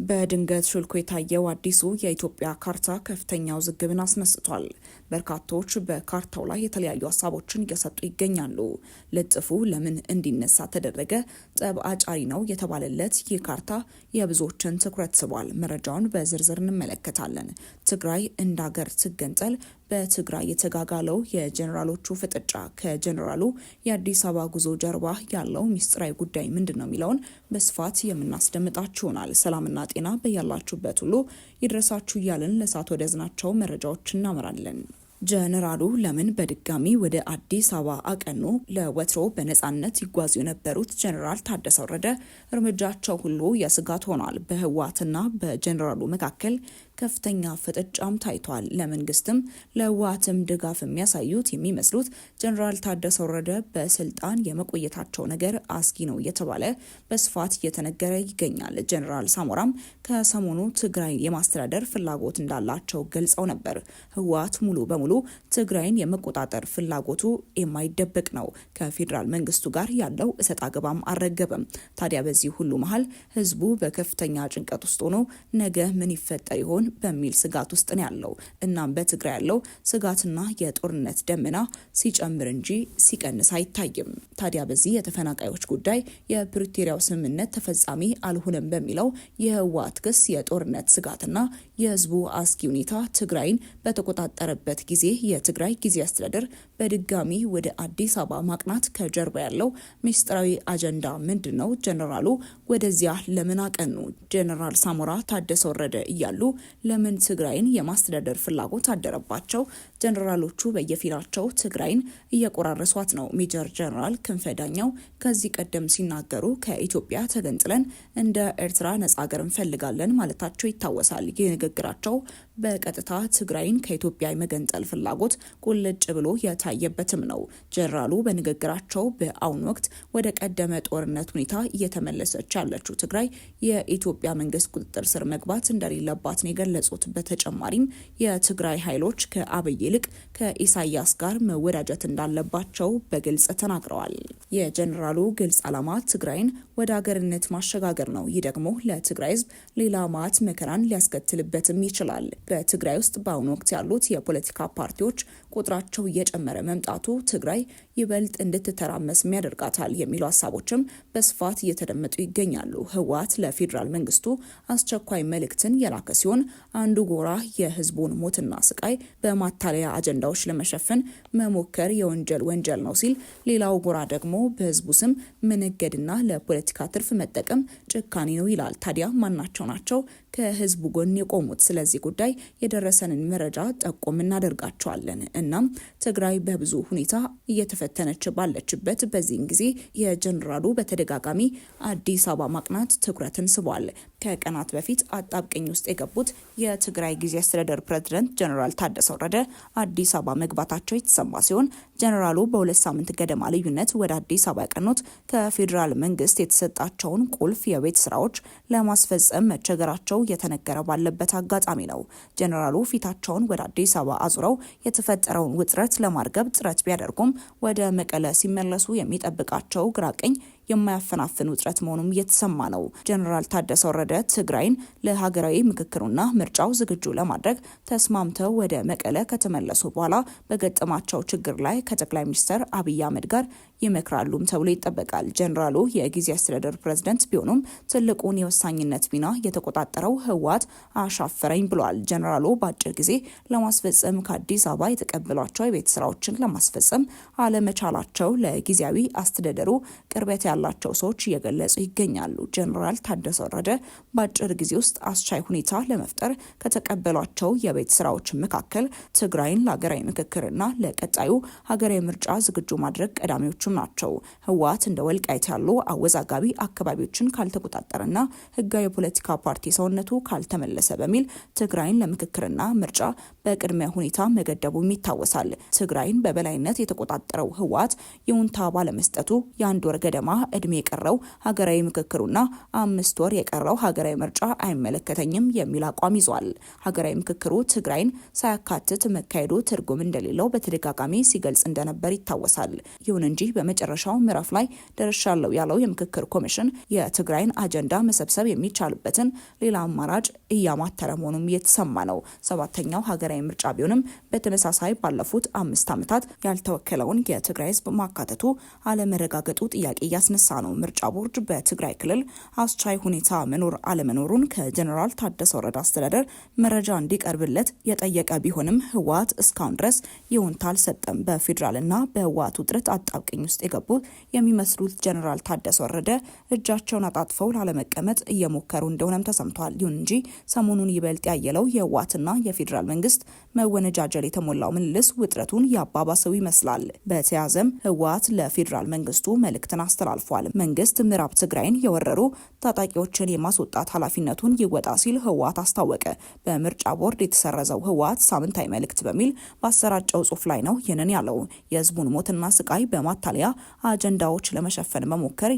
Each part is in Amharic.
በድንገት ሹልኮ የታየው አዲሱ የኢትዮጵያ ካርታ ከፍተኛ ውዝግብን አስነስቷል። በርካቶች በካርታው ላይ የተለያዩ ሀሳቦችን እየሰጡ ይገኛሉ። ልጥፉ ለምን እንዲነሳ ተደረገ? ጠብ አጫሪ ነው የተባለለት ይህ ካርታ የብዙዎችን ትኩረት ስቧል። መረጃውን በዝርዝር እንመለከታለን። ትግራይ እንደ ሀገር ትገንጠል፣ በትግራይ የተጋጋለው የጀኔራሎቹ ፍጥጫ፣ ከጀኔራሉ የአዲስ አበባ ጉዞ ጀርባ ያለው ሚስጥራዊ ጉዳይ ምንድን ነው የሚለውን በስፋት የምናስደምጣችሁ ይሆናል። ሰላምና ጤና በያላችሁበት ሁሉ ይድረሳችሁ እያልን ለሰዓት ወደ ያዝናቸው መረጃዎች እናመራለን። ጀነራሉ ለምን በድጋሚ ወደ አዲስ አበባ አቀኑ? ለወትሮ በነጻነት ይጓዙ የነበሩት ጀነራል ታደሰ ወረደ እርምጃቸው ሁሉ የስጋት ሆኗል። በህወሓትና በጀነራሉ መካከል ከፍተኛ ፍጥጫም ታይቷል። ለመንግስትም ለህወሓትም ድጋፍ የሚያሳዩት የሚመስሉት ጀነራል ታደሰ ወረደ በስልጣን የመቆየታቸው ነገር አስጊ ነው እየተባለ በስፋት እየተነገረ ይገኛል። ጀነራል ሳሞራም ከሰሞኑ ትግራይ የማስተዳደር ፍላጎት እንዳላቸው ገልጸው ነበር። ህወሓት ሙሉ በሙሉ ትግራይን የመቆጣጠር ፍላጎቱ የማይደበቅ ነው። ከፌዴራል መንግስቱ ጋር ያለው እሰጥ አገባም አልረገበም። ታዲያ በዚህ ሁሉ መሀል ህዝቡ በከፍተኛ ጭንቀት ውስጥ ሆኖ ነገ ምን ይፈጠር ይሆን በሚል ስጋት ውስጥ ነው ያለው። እናም በትግራይ ያለው ስጋትና የጦርነት ደመና ሲጨምር እንጂ ሲቀንስ አይታይም። ታዲያ በዚህ የተፈናቃዮች ጉዳይ የፕሪቶሪያው ስምምነት ተፈጻሚ አልሆነም በሚለው የህወሓት ክስ የጦርነት ስጋትና የህዝቡ አስጊ ሁኔታ ትግራይን በተቆጣጠረበት ጊዜ የትግራይ ጊዜ አስተዳደር በድጋሚ ወደ አዲስ አበባ ማቅናት ከጀርባ ያለው ሚስጥራዊ አጀንዳ ምንድን ነው? ጀነራሉ ወደዚያ ለምን አቀኑ? ጀነራል ሳሞራ ታደሰ ወረደ እያሉ ለምን ትግራይን የማስተዳደር ፍላጎት አደረባቸው? ጀነራሎቹ በየፊናቸው ትግራይን እየቆራረሷት ነው። ሜጀር ጀነራል ክንፈ ዳኘው ከዚህ ቀደም ሲናገሩ ከኢትዮጵያ ተገንጥለን እንደ ኤርትራ ነጻ ሀገር እንፈልጋለን ማለታቸው ይታወሳል። ይህ ንግግራቸው በቀጥታ ትግራይን ከኢትዮጵያ የመገንጠል ፍላጎት ቁልጭ ብሎ የታየበትም ነው። ጀነራሉ በንግግራቸው በአሁኑ ወቅት ወደ ቀደመ ጦርነት ሁኔታ እየተመለሰች ያለችው ትግራይ የኢትዮጵያ መንግስት ቁጥጥር ስር መግባት እንደሌለባት ነው የገለጹት። በተጨማሪም የትግራይ ኃይሎች ከአብይ ይልቅ ከኢሳያስ ጋር መወዳጀት እንዳለባቸው በግልጽ ተናግረዋል። የጀነራሉ ግልጽ ዓላማ ትግራይን ወደ ሀገርነት ማሸጋገር ነው። ይህ ደግሞ ለትግራይ ህዝብ ሌላ ማት መከራን ሊያስከትልበትም ይችላል። በትግራይ ውስጥ በአሁኑ ወቅት ያሉት የፖለቲካ ፓርቲዎች ቁጥራቸው እየጨመረ መምጣቱ ትግራይ ይበልጥ እንድትተራመስ ያደርጋታል የሚሉ ሀሳቦችም በስፋት እየተደመጡ ይገኛሉ። ህወሓት ለፌዴራል መንግስቱ አስቸኳይ መልእክትን የላከ ሲሆን አንዱ ጎራ የህዝቡን ሞትና ስቃይ በማታለያ አጀንዳዎች ለመሸፈን መሞከር ወንጀል ነው ሲል፣ ሌላው ጎራ ደግሞ በህዝቡ ስም መነገድና ለፖለቲካ ትርፍ መጠቀም ጭካኔ ነው ይላል። ታዲያ ማናቸው ናቸው ከህዝቡ ጎን የቆሙት? ስለዚህ ጉዳይ የደረሰንን መረጃ ጠቆም እናደርጋቸዋለን። እናም ትግራይ በብዙ ሁኔታ እየተፈተነች ባለችበት በዚህን ጊዜ የጀነራሉ በተደጋጋሚ አዲስ አበባ ማቅናት ትኩረትን ስቧል። ከቀናት በፊት አጣብቀኝ ውስጥ የገቡት የትግራይ ጊዜ አስተዳደር ፕሬዝዳንት ጀነራል ታደሰ ወረደ አዲስ አበባ መግባታቸው የተሰማ ሲሆን ጀነራሉ በሁለት ሳምንት ገደማ ልዩነት ወደ አዲስ አበባ ያቀኑት ከፌዴራል መንግስት የተሰጣቸውን ቁልፍ የቤት ስራዎች ለማስፈጸም መቸገራቸው የተነገረ ባለበት አጋጣሚ ነው። ጀነራሉ ፊታቸውን ወደ አዲስ አበባ አዙረው የተፈጠረውን ውጥረት ለማርገብ ጥረት ቢያደርጉም ወደ መቀለ ሲመለሱ የሚጠብቃቸው ግራቀኝ የማያፈናፍን ውጥረት መሆኑም እየተሰማ ነው። ጀነራል ታደሰ ወረደ ትግራይን ለሀገራዊ ምክክሩና ምርጫው ዝግጁ ለማድረግ ተስማምተው ወደ መቀለ ከተመለሱ በኋላ በገጠማቸው ችግር ላይ ከጠቅላይ ሚኒስትር አብይ አህመድ ጋር ይመክራሉም ተብሎ ይጠበቃል። ጀነራሉ የጊዜ አስተዳደር ፕሬዝዳንት ቢሆኑም ትልቁን የወሳኝነት ሚና የተቆጣጠረው ህወሓት አሻፈረኝ ብሏል። ጀነራሉ በአጭር ጊዜ ለማስፈጸም ከአዲስ አበባ የተቀበሏቸው የቤት ስራዎችን ለማስፈጸም አለመቻላቸው ለጊዜያዊ አስተዳደሩ ቅርበት ያላቸው ሰዎች እየገለጹ ይገኛሉ። ጀነራል ታደሰ ወረደ በአጭር ጊዜ ውስጥ አስቻይ ሁኔታ ለመፍጠር ከተቀበሏቸው የቤት ስራዎች መካከል ትግራይን ለሀገራዊ ምክክርና ለቀጣዩ ሀገራዊ ምርጫ ዝግጁ ማድረግ ቀዳሚዎቹም ናቸው። ህወሓት እንደ ወልቃይት ያሉ አወዛጋቢ አካባቢዎችን ካልተቆጣጠረና ህጋዊ የፖለቲካ ፓርቲ ሰውነቱ ካልተመለሰ በሚል ትግራይን ለምክክርና ምርጫ በቅድሚያ ሁኔታ መገደቡም ይታወሳል። ትግራይን በበላይነት የተቆጣጠረው ህወሓት ይሁንታ ባለመስጠቱ የአንድ ወር ገደማ እድሜ የቀረው ሀገራዊ ምክክሩና 5 ወር የቀረው ሀገራዊ ምርጫ አይመለከተኝም የሚል አቋም ይዟል። ሀገራዊ ምክክሩ ትግራይን ሳያካትት መካሄዱ ትርጉም እንደሌለው በተደጋጋሚ ሲገልጽ እንደነበር ይታወሳል። ይሁን እንጂ በመጨረሻው ምዕራፍ ላይ ደርሻለሁ ያለው የምክክር ኮሚሽን የትግራይን አጀንዳ መሰብሰብ የሚቻልበትን ሌላ አማራጭ እያማተረ መሆኑም እየተሰማ ነው። 7ኛው ሀገራዊ ምርጫ ቢሆንም በተመሳሳይ ባለፉት 5 ዓመታት ያልተወከለውን የትግራይ ህዝብ ማካተቱ አለመረጋገጡ ጥያቄ እያስነሳ ነው። ምርጫ ቦርድ በትግራይ ክልል አስቻይ ሁኔታ መኖር አለመኖሩን ከጀኔራል ታደሰ ወረደ አስተዳደር መረጃ እንዲቀርብለት የጠየቀ ቢሆንም ህወሓት እስካሁን ድረስ ይሁንታ አልሰጠም። በፌዴራልና በህወሓት ውጥረት አጣብቂኝ ውስጥ የገቡ የሚመስሉት ጀኔራል ታደሰ ወረደ እጃቸውን አጣጥፈው ላለመቀመጥ እየሞከሩ እንደሆነም ተሰምቷል። ይሁን እንጂ ሰሞኑን ይበልጥ ያየለው የህወሓትና የፌዴራል መንግስት መወነጃጀል የተሞላው ምልልስ ውጥረቱን ያባባሰው ይመስላል። በተያዘም ህወሓት ለፌዴራል መንግስቱ መልእክትን አስተላልፏል። መንግስት ምዕራብ ትግራይን የወረሩ ታጣቂዎችን የማስወጣት ኃላፊነቱን ይወጣ ሲል ህወሓት አስታወቀ። በምርጫ ቦርድ የተሰረዘው ህወሓት ሳምንታዊ መልእክት በሚል ባሰራጨው ጽሑፍ ላይ ነው ይህንን ያለው። የህዝቡን ሞትና ስቃይ በማታለያ አጀንዳዎች ለመሸፈን መሞከር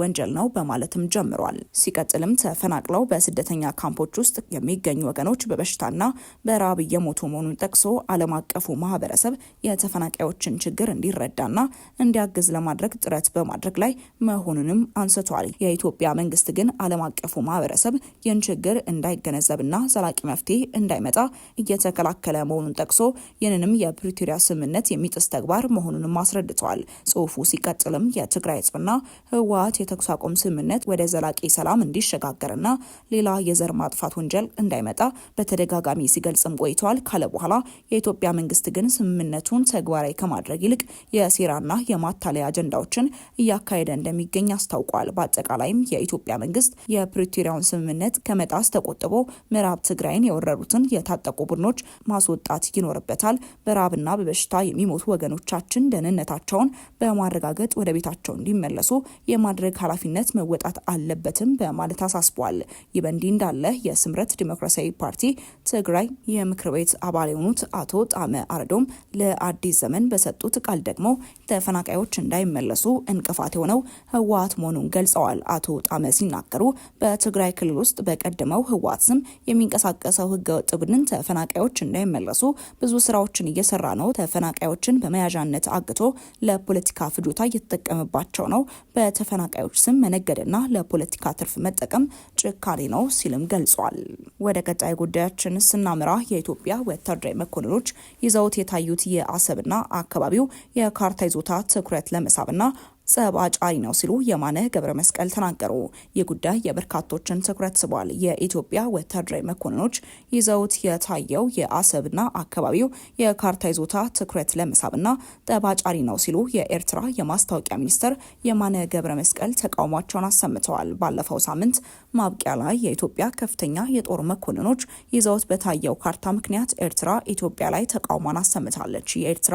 ወንጀል ነው በማለትም ጀምሯል። ሲቀጥልም ተፈናቅለው በስደተኛ ካምፖች ውስጥ የሚገኙ ወገኖች በበሽታና በራብ እየሞቱ መሆኑን ጠቅሶ ዓለም አቀፉ ማህበረሰብ የተፈናቃዮችን ችግር እንዲረዳና እንዲያግዝ ለማድረግ ጥረት በማድረግ ላይ መሆኑንም አንስቷል። የኢትዮጵያ መንግስት ግን ዓለም አቀፉ ማህበረሰብ ይህን ችግር እንዳይገነዘብና ዘላቂ መፍትሄ እንዳይመጣ እየተከላከለ መሆኑን ጠቅሶ ይህንንም የፕሪቶሪያ ስምምነት የሚጥስ ተግባር መሆኑንም አስረድተዋል። ጽሑፉ ሲቀጥልም የትግራይ ህዝብና ህወሓት የተኩስ አቁም ስምምነት ወደ ዘላቂ ሰላም እንዲሸጋገርና ሌላ የዘር ማጥፋት ወንጀል እንዳይመጣ በተደጋጋሚ ሲገልጽም ቆይተዋል ካለ በኋላ የኢትዮጵያ መንግስት ግን ስምምነቱን ተግባራዊ ከማድረግ ይልቅ የሴራና የማታለያ አጀንዳዎችን እያካሄደ እንደሚገኝ አስታውቋል። በአጠቃላይም የኢትዮጵያ መንግስት የፕሪቶሪያውን ስምምነት ከመጣስ ተቆጥቦ ምዕራብ ትግራይን የወረሩትን የታጠቁ ቡድኖች ማስወጣት ይኖርበታል። በራብና በበሽታ የሚሞቱ ወገኖቻችን ደህንነታቸውን በማረጋገጥ ወደ ቤታቸው እንዲመለሱ የማድረግ ኃላፊነት መወጣት አለበትም በማለት አሳስቧል። ይህ በእንዲህ እንዳለ የስምረት ዲሞክራሲያዊ ፓርቲ ትግራይ የምክር ቤት አባል የሆኑት አቶ ጣመ አረዶም ለአዲስ ዘመን በሰጡት ቃል ደግሞ ተፈናቃዮች እንዳይመለሱ እንቅፋት የሆነው ህወሓት መሆኑን ገልጸዋል። አቶ ጣመ ሲናገሩ በትግራይ ክልል ውስጥ በቀደመው ህወሓት ስም የሚንቀሳቀሰው ህገወጥ ቡድን ተፈናቃዮች እንዳይመለሱ ብዙ ስራዎችን እየሰራ ነው። ተፈናቃዮችን በመያዣነት አግቶ ለፖለቲካ ፍጆታ እየተጠቀመባቸው ነው። በተፈናቃዮች ስም መነገድና ለፖለቲካ ትርፍ መጠቀም ጭካኔ ነው ሲልም ገልጿል። ወደ ቀጣይ ጉዳያችን ስናምራ የኢትዮጵያ ወታደራዊ መኮንኖች ይዘውት የታዩት የአሰብና አካባቢው የካርታ ይዞታ ትኩረት ለመሳብና ጸብ አጫሪ ነው ሲሉ የማነ ገብረ መስቀል ተናገሩ። ይህ ጉዳይ የበርካቶችን ትኩረት ስቧል። የኢትዮጵያ ወታደራዊ መኮንኖች ይዘውት የታየው የአሰብና አካባቢው የካርታ ይዞታ ትኩረት ለመሳብና ጸብ አጫሪ ነው ሲሉ የኤርትራ የማስታወቂያ ሚኒስትር የማነ ገብረ መስቀል ተቃውሟቸውን አሰምተዋል። ባለፈው ሳምንት ማብቂያ ላይ የኢትዮጵያ ከፍተኛ የጦር መኮንኖች ይዘውት በታየው ካርታ ምክንያት ኤርትራ ኢትዮጵያ ላይ ተቃውሟን አሰምታለች። የኤርትራ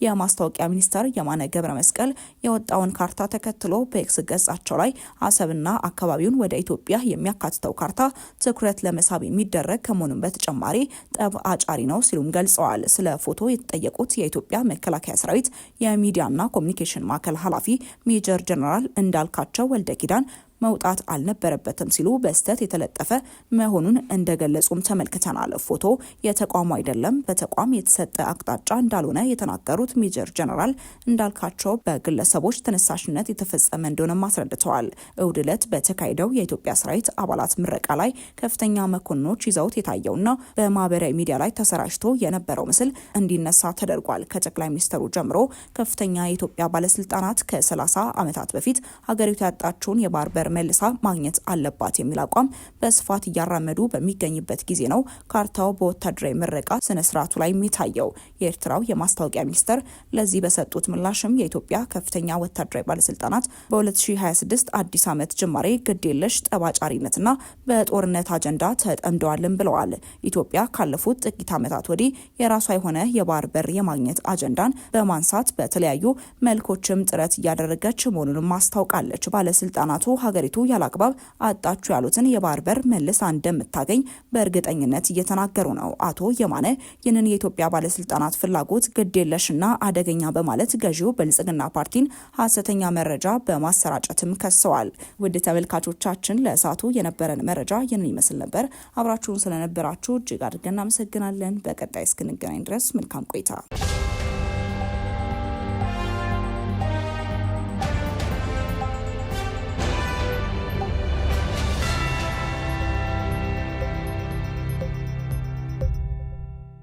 የማስታወቂያ ሚኒስትር የማነ ገብረ መስቀል የወጣውን ካርታ ተከትሎ በኤክስ ገጻቸው ላይ አሰብና አካባቢውን ወደ ኢትዮጵያ የሚያካትተው ካርታ ትኩረት ለመሳብ የሚደረግ ከመሆኑም በተጨማሪ ጠብ አጫሪ ነው ሲሉም ገልጸዋል። ስለ ፎቶ የተጠየቁት የኢትዮጵያ መከላከያ ሰራዊት የሚዲያና ኮሚኒኬሽን ማዕከል ኃላፊ ሜጀር ጀነራል እንዳልካቸው ወልደ ኪዳን መውጣት አልነበረበትም ሲሉ በስተት የተለጠፈ መሆኑን እንደገለጹም ተመልክተናል። ፎቶ የተቋሙ አይደለም፣ በተቋም የተሰጠ አቅጣጫ እንዳልሆነ የተናገሩት ሜጀር ጀነራል እንዳልካቸው በግለሰቦች ተነሳሽነት የተፈጸመ እንደሆነ አስረድተዋል። እሁድ ዕለት በተካሄደው የኢትዮጵያ ሰራዊት አባላት ምረቃ ላይ ከፍተኛ መኮንኖች ይዘውት የታየውና በማህበራዊ ሚዲያ ላይ ተሰራጭቶ የነበረው ምስል እንዲነሳ ተደርጓል። ከጠቅላይ ሚኒስትሩ ጀምሮ ከፍተኛ የኢትዮጵያ ባለስልጣናት ከ30 ዓመታት በፊት ሀገሪቱ ያጣችውን የባህር በር መልሳ ማግኘት አለባት የሚል አቋም በስፋት እያራመዱ በሚገኝበት ጊዜ ነው ካርታው በወታደራዊ ምረቃ ስነ ስርዓቱ ላይ የሚታየው። የኤርትራው የማስታወቂያ ሚኒስትር ለዚህ በሰጡት ምላሽም የኢትዮጵያ ከፍተኛ ወታደራዊ ባለስልጣናት በ2026 አዲስ ዓመት ጅማሬ ግዴለሽ ጠባጫሪነትና በጦርነት አጀንዳ ተጠምደዋልም ብለዋል። ኢትዮጵያ ካለፉት ጥቂት ዓመታት ወዲህ የራሷ የሆነ የባህር በር የማግኘት አጀንዳን በማንሳት በተለያዩ መልኮችም ጥረት እያደረገች መሆኑንም አስታውቃለች። ባለስልጣናቱ ሀገሪቱ ሀገሪቱ ያላግባብ አጣችሁ ያሉትን የባህር በር መልሳ እንደምታገኝ በእርግጠኝነት እየተናገሩ ነው። አቶ የማነ ይህንን የኢትዮጵያ ባለስልጣናት ፍላጎት ግዴለሽና አደገኛ በማለት ገዢው ብልጽግና ፓርቲን ሀሰተኛ መረጃ በማሰራጨትም ከሰዋል። ውድ ተመልካቾቻችን ለእሳቱ የነበረን መረጃ ይህንን ይመስል ነበር። አብራችሁን ስለነበራችሁ እጅግ አድርገን እናመሰግናለን። በቀጣይ እስክንገናኝ ድረስ መልካም ቆይታ